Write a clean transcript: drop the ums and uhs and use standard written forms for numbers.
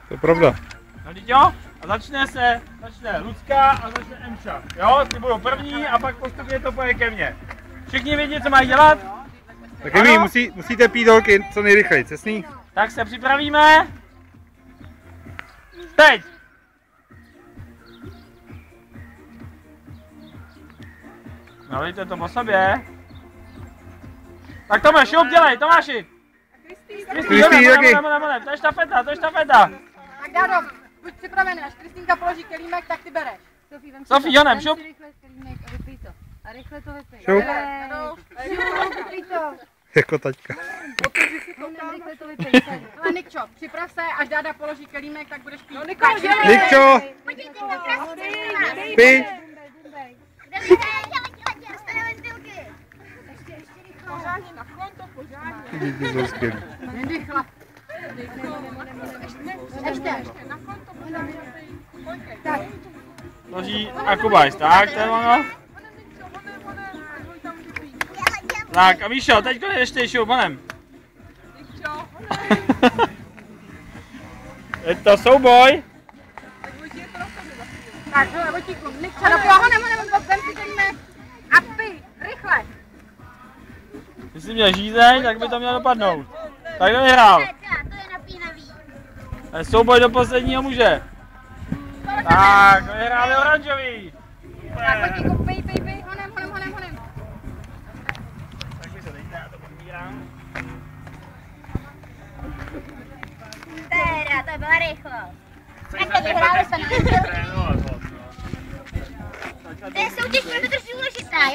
To je pravda. No teď jo? A začne Lucka a začne Emša. Jo, ty budou první a pak postupně to poje ke mně. Všichni vědí, co mají dělat? Tak vy musíte pít holky co nejrychleji, jasný? Tak se připravíme. Teď! Nalejte to po sobě. Tak Tomáš, šup, dělej, Tomáši! Kristý, honem, to je štafeta, Tak Dádo, buď připravený, až Kristýnka položí kelímek, tak ty bereš. Sofí, honem, šup! A rychle to vypij. Šup. Vypij to. Jako taťka. Rychle to vypij. Ale Nikčo, připrav se, až Dáda položí kelímek, tak budeš pít. Nikčo! Pij! Pořádně na konto, pořádně. Děti jsou skvělí. Nedychla. Ještě. Na konto, pořádně. Tak. Loží a Kubajs, tak, to je ono. Tak a Míšo, teďko ještě šup, honem. Je to souboj. Tak, hele, Vojtíku, Nikčo, honem, vem si kelímek a pij, rychle. Když jsi měl žízeň, tak by to mělo dopadnout. Tak kdo vyhrál? To je napínavý. To je souboj do posledního muže. Tak, vyhráli oranžový. Tak, Vojtíku, pij, honem. Tak mi se dejte, já to podbírám. Teda, to byla rychlost. Tak teď hráli se na Trénovat, To je soutěž, protože je důležitá.